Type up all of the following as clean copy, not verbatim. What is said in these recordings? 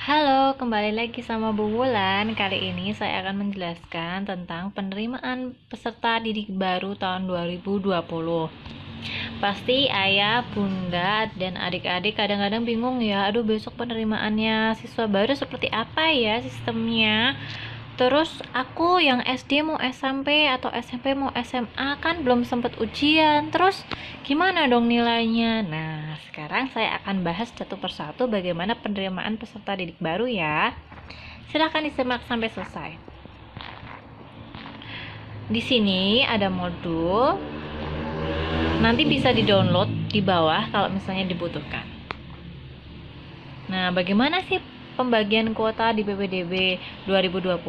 Halo, kembali lagi sama Bu Wulan. Kali ini saya akan menjelaskan tentang penerimaan peserta didik baru tahun 2020. Pasti ayah, bunda, dan adik-adik kadang-kadang bingung ya, aduh besok penerimaannya siswa baru seperti apa ya sistemnya. Terus aku yang SD mau SMP atau SMP mau SMA kan belum sempat ujian. Terus gimana dong nilainya? Nah, sekarang saya akan bahas satu persatu bagaimana penerimaan peserta didik baru ya. Silahkan disimak sampai selesai. Di sini ada modul. Nanti bisa di-download di bawah kalau misalnya dibutuhkan. Nah, bagaimana sih pembagian kuota di PPDB 2020?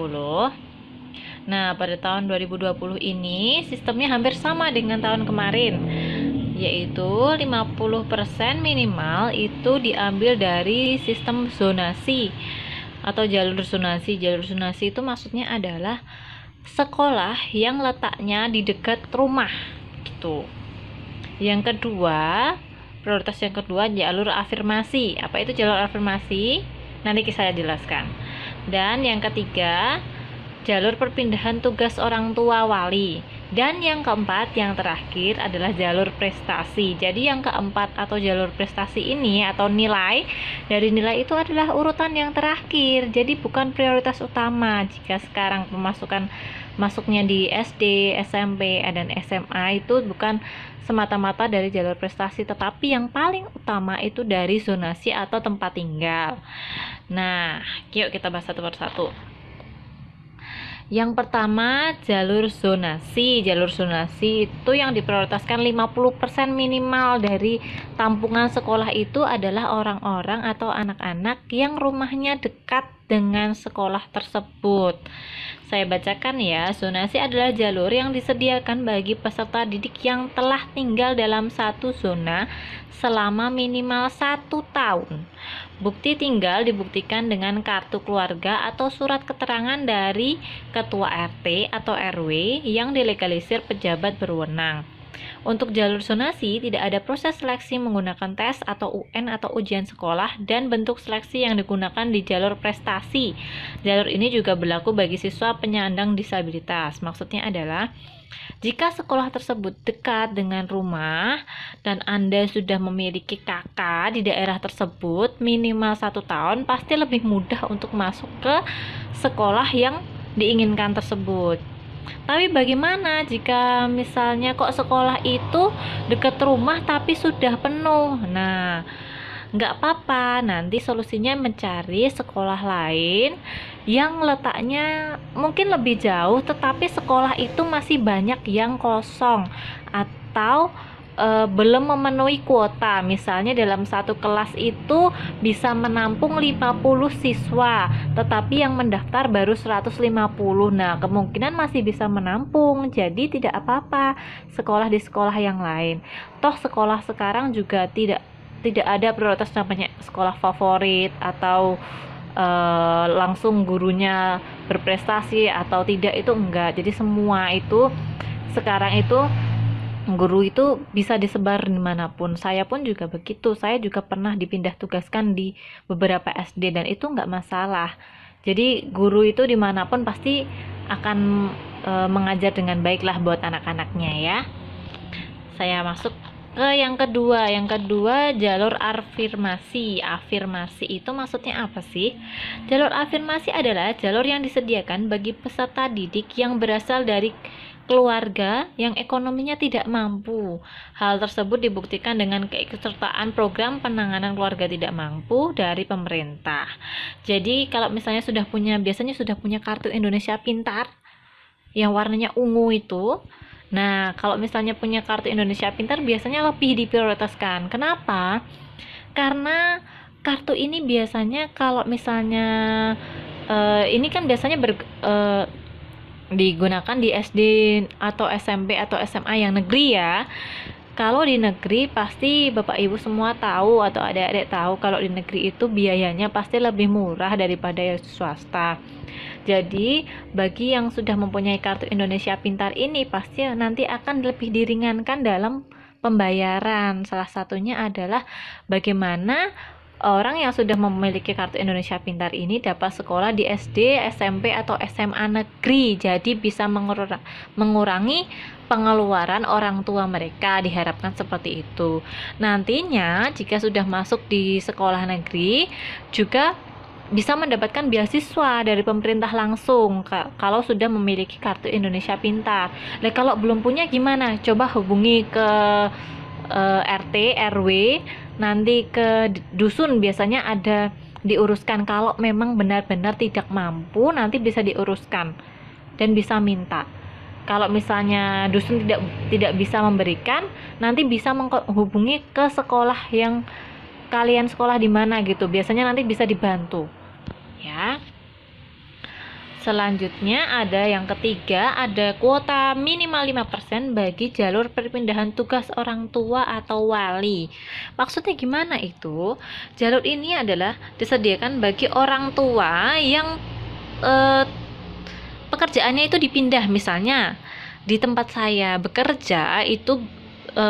Nah, pada tahun 2020 ini sistemnya hampir sama dengan tahun kemarin, yaitu 50% minimal itu diambil dari sistem zonasi atau jalur zonasi. Jalur zonasi itu maksudnya adalah sekolah yang letaknya di dekat rumah gitu. Yang kedua, prioritas yang kedua jalur afirmasi. Apa itu jalur afirmasi? Nanti saya jelaskan. Dan yang ketiga, jalur perpindahan tugas orang tua wali. Dan yang keempat, yang terakhir adalah jalur prestasi. Jadi yang keempat atau jalur prestasi ini atau nilai, dari nilai itu adalah urutan yang terakhir. Jadi bukan prioritas utama. Jika sekarang masuknya di SD, SMP, dan SMA itu bukan semata-mata dari jalur prestasi, tetapi yang paling utama itu dari zonasi atau tempat tinggal. Nah, yuk kita bahas satu persatu. Yang pertama, jalur zonasi. Jalur zonasi itu yang diprioritaskan 50% minimal dari tampungan sekolah itu adalah orang-orang atau anak-anak yang rumahnya dekat dengan sekolah tersebut. Saya bacakan ya, zonasi adalah jalur yang disediakan bagi peserta didik yang telah tinggal dalam satu zona selama minimal 1 tahun. Bukti tinggal dibuktikan dengan kartu keluarga atau surat keterangan dari ketua RT atau RW yang dilegalisir pejabat berwenang. Untuk jalur zonasi, tidak ada proses seleksi menggunakan tes atau UN atau ujian sekolah dan bentuk seleksi yang digunakan di jalur prestasi. Jalur ini juga berlaku bagi siswa penyandang disabilitas. Maksudnya adalah, jika sekolah tersebut dekat dengan rumah dan Anda sudah memiliki kakak di daerah tersebut minimal 1 tahun, pasti lebih mudah untuk masuk ke sekolah yang diinginkan tersebut. Tapi bagaimana jika misalnya kok sekolah itu dekat rumah tapi sudah penuh? Nah, nggak apa-apa, nanti solusinya mencari sekolah lain yang letaknya mungkin lebih jauh tetapi sekolah itu masih banyak yang kosong atau belum memenuhi kuota. Misalnya dalam satu kelas itu bisa menampung 50 siswa tetapi yang mendaftar baru 150. Nah, kemungkinan masih bisa menampung, jadi tidak apa-apa sekolah di sekolah yang lain. Toh sekolah sekarang juga tidak ada prioritas namanya sekolah favorit atau langsung gurunya berprestasi atau tidak, itu enggak. Jadi semua itu sekarang itu guru itu bisa disebar dimanapun. Saya pun juga begitu, saya juga pernah dipindah tugaskan di beberapa SD dan itu enggak masalah. Jadi guru itu dimanapun pasti akan mengajar dengan baik lah buat anak-anaknya ya. Saya masuk ke yang kedua. Yang kedua, jalur afirmasi. Afirmasi itu maksudnya apa sih? Jalur afirmasi adalah jalur yang disediakan bagi peserta didik yang berasal dari keluarga yang ekonominya tidak mampu. Hal tersebut dibuktikan dengan keikutsertaan program penanganan keluarga tidak mampu dari pemerintah. Jadi kalau misalnya biasanya sudah punya kartu Indonesia Pintar yang warnanya ungu itu. Nah, kalau misalnya punya kartu Indonesia Pintar biasanya lebih diprioritaskan. Kenapa? Karena kartu ini biasanya kalau misalnya ini kan biasanya digunakan di SD atau SMP atau SMA yang negeri ya. Kalau di negeri pasti Bapak Ibu semua tahu atau adik-adik tahu kalau di negeri itu biayanya pasti lebih murah daripada yang swasta. Jadi bagi yang sudah mempunyai kartu Indonesia Pintar ini pasti nanti akan lebih diringankan dalam pembayaran. Salah satunya adalah bagaimana orang yang sudah memiliki kartu Indonesia Pintar ini dapat sekolah di SD, SMP, atau SMA negeri. Jadi bisa mengurangi pengeluaran orang tua mereka, diharapkan seperti itu. Nantinya jika sudah masuk di sekolah negeri juga bisa mendapatkan beasiswa dari pemerintah langsung kalau sudah memiliki kartu Indonesia Pintar. Nah, kalau belum punya gimana? Coba hubungi ke RT, RW, nanti ke dusun biasanya ada diuruskan. Kalau memang benar-benar tidak mampu, nanti bisa diuruskan dan bisa minta. Kalau misalnya dusun tidak bisa memberikan, nanti bisa menghubungi ke sekolah yang kalian sekolah di mana gitu. Biasanya nanti bisa dibantu. Ya. Selanjutnya ada yang ketiga, ada kuota minimal 5% bagi jalur perpindahan tugas orang tua atau wali. Maksudnya gimana itu? Jalur ini adalah disediakan bagi orang tua yang pekerjaannya itu dipindah. Misalnya di tempat saya bekerja itu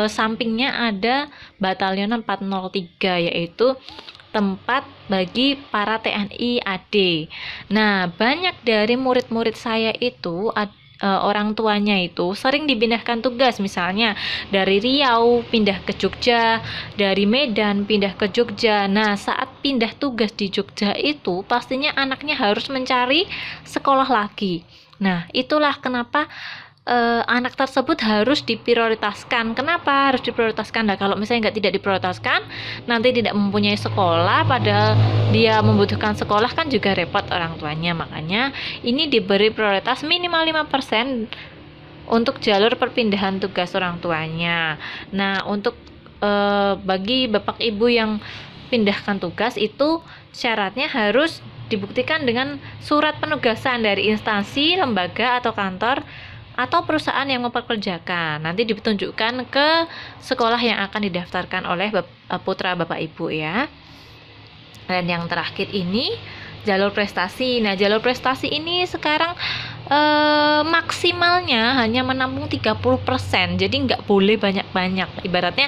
sampingnya ada Batalion 403, yaitu tempat bagi para TNI AD. Nah, banyak dari murid-murid saya itu orang tuanya itu sering dipindahkan tugas, misalnya dari Riau pindah ke Jogja, dari Medan pindah ke Jogja. Nah, saat pindah tugas di Jogja itu pastinya anaknya harus mencari sekolah lagi. Nah, itulah kenapa anak tersebut harus diprioritaskan. Kenapa harus diprioritaskan? Nah, kalau misalnya tidak diprioritaskan, nanti tidak mempunyai sekolah, padahal dia membutuhkan sekolah, kan juga repot orang tuanya. Makanya ini diberi prioritas minimal 5% untuk jalur perpindahan tugas orang tuanya. Nah, untuk bagi bapak ibu yang pindahkan tugas itu syaratnya harus dibuktikan dengan surat penugasan dari instansi, lembaga, atau kantor atau perusahaan yang mempekerjakan. Nanti ditunjukkan ke sekolah yang akan didaftarkan oleh putra bapak ibu ya. Dan yang terakhir ini jalur prestasi. Nah, jalur prestasi ini sekarang maksimalnya hanya menampung 30%. Jadi nggak boleh banyak-banyak. Ibaratnya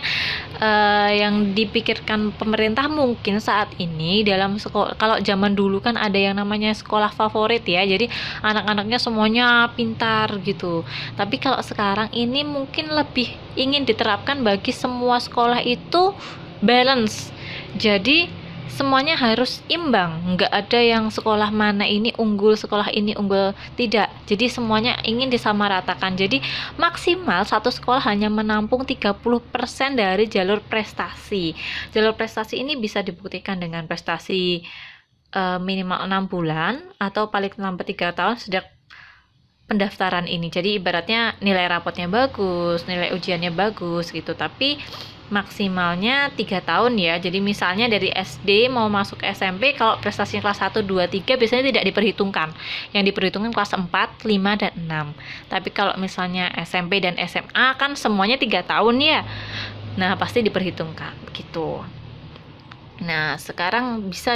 yang dipikirkan pemerintah mungkin saat ini dalam sekolah, kalau zaman dulu kan ada yang namanya sekolah favorit ya, jadi anak-anaknya semuanya pintar gitu. Tapi kalau sekarang ini mungkin lebih ingin diterapkan bagi semua sekolah itu balance. Jadi semuanya harus imbang, nggak ada yang sekolah mana ini unggul, sekolah ini unggul, tidak. Jadi semuanya ingin disamaratakan. Jadi maksimal satu sekolah hanya menampung 30% dari jalur prestasi. Jalur prestasi ini bisa dibuktikan dengan prestasi minimal 6 bulan atau paling lambat 3 tahun sejak pendaftaran ini. Jadi ibaratnya nilai rapotnya bagus, nilai ujiannya bagus gitu, tapi maksimalnya 3 tahun ya. Jadi misalnya dari SD mau masuk SMP, kalau prestasinya kelas 1, 2, 3 biasanya tidak diperhitungkan. Yang diperhitungkan kelas 4, 5, dan 6. Tapi kalau misalnya SMP dan SMA kan semuanya 3 tahun ya. Nah, pasti diperhitungkan gitu. Nah, sekarang bisa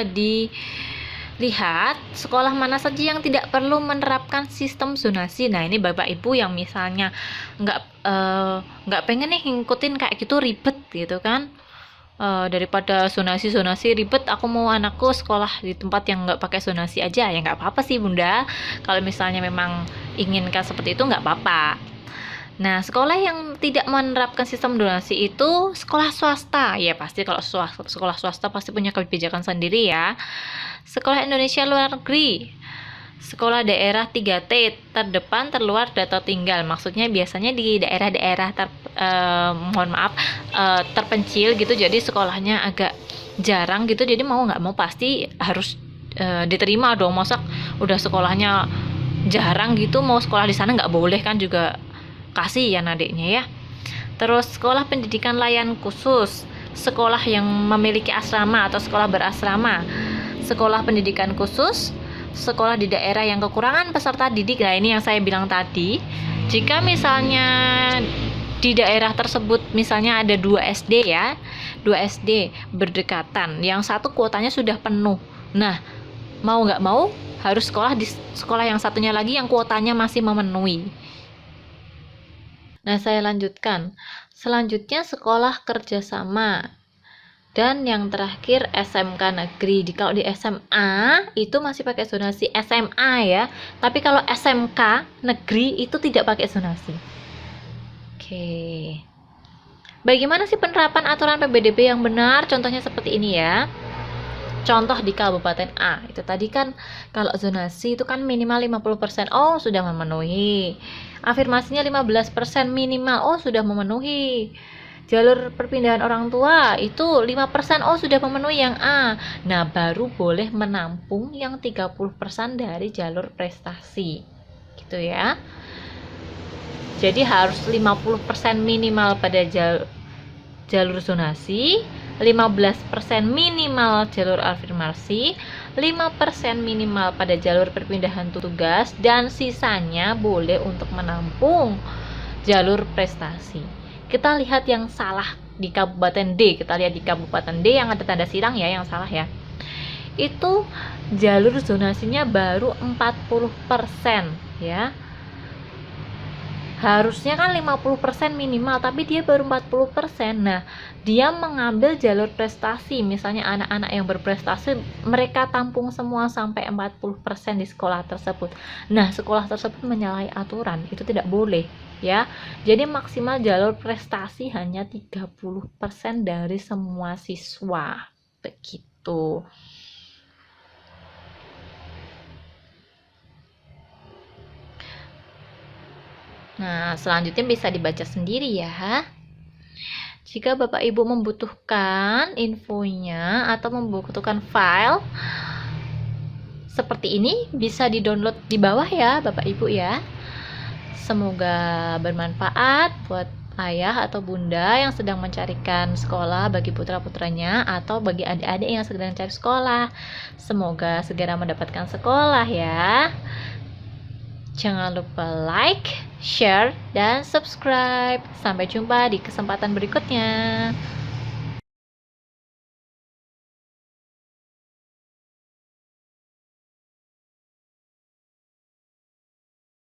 lihat sekolah mana saja yang tidak perlu menerapkan sistem zonasi. Nah, ini bapak ibu yang misalnya nggak pengen nih ngikutin kayak gitu, ribet gitu kan, daripada zonasi ribet, aku mau anakku sekolah di tempat yang nggak pakai zonasi aja. Ya nggak apa-apa sih bunda, kalau misalnya memang inginkan seperti itu nggak apa-apa. Nah, sekolah yang tidak menerapkan sistem donasi itu sekolah swasta. Ya pasti kalau sekolah swasta pasti punya kebijakan sendiri ya. Sekolah Indonesia luar negeri, sekolah daerah 3T, terdepan, terluar, data tinggal. Maksudnya biasanya di daerah-daerah terpencil gitu, jadi sekolahnya agak jarang gitu, jadi mau nggak mau pasti harus diterima dong. Masa udah sekolahnya jarang gitu, mau sekolah di sana nggak boleh kan, juga kasihan adiknya ya. Terus sekolah pendidikan layan khusus, sekolah yang memiliki asrama atau sekolah berasrama, sekolah pendidikan khusus, sekolah di daerah yang kekurangan peserta didik. Nah, ini yang saya bilang tadi. Jika misalnya di daerah tersebut misalnya ada 2 SD ya, 2 SD berdekatan, yang satu kuotanya sudah penuh. Nah, mau nggak mau harus sekolah di sekolah yang satunya lagi yang kuotanya masih memenuhi. Nah, saya lanjutkan. Selanjutnya sekolah kerjasama. Dan yang terakhir SMK negeri. Kalau di SMA itu masih pakai zonasi SMA ya. Tapi kalau SMK negeri itu tidak pakai zonasi. Oke. Bagaimana sih penerapan aturan PPDB yang benar? Contohnya seperti ini ya. Contoh di Kabupaten A. Itu tadi kan kalau zonasi itu kan minimal 50%. Oh, sudah memenuhi. Afirmasinya 15% minimal. Oh, sudah memenuhi. Jalur perpindahan orang tua itu 5%. Oh, sudah memenuhi yang A. Nah, baru boleh menampung yang 30% dari jalur prestasi. Gitu ya. Jadi harus 50% minimal pada jalur zonasi, 15% minimal jalur afirmasi, 5% minimal pada jalur perpindahan tugas, dan sisanya boleh untuk menampung jalur prestasi. Kita lihat yang salah di Kabupaten D. Kita lihat di Kabupaten D yang ada tanda silang ya, yang salah ya. Itu jalur zonasinya baru 40% ya. Harusnya kan 50% minimal, tapi dia baru 40%. Nah, dia mengambil jalur prestasi. Misalnya anak-anak yang berprestasi, mereka tampung semua sampai 40% di sekolah tersebut. Nah, sekolah tersebut menyalahi aturan, itu tidak boleh ya. Jadi maksimal jalur prestasi hanya 30% dari semua siswa. Begitu. Nah, selanjutnya bisa dibaca sendiri ya. Jika Bapak Ibu membutuhkan infonya atau membutuhkan file seperti ini, bisa di-download di bawah ya Bapak Ibu ya. Semoga bermanfaat buat ayah atau bunda yang sedang mencarikan sekolah bagi putra-putranya atau bagi adik-adik yang sedang cari sekolah. Semoga segera mendapatkan sekolah ya. Jangan lupa like, share, dan subscribe. Sampai jumpa di kesempatan berikutnya.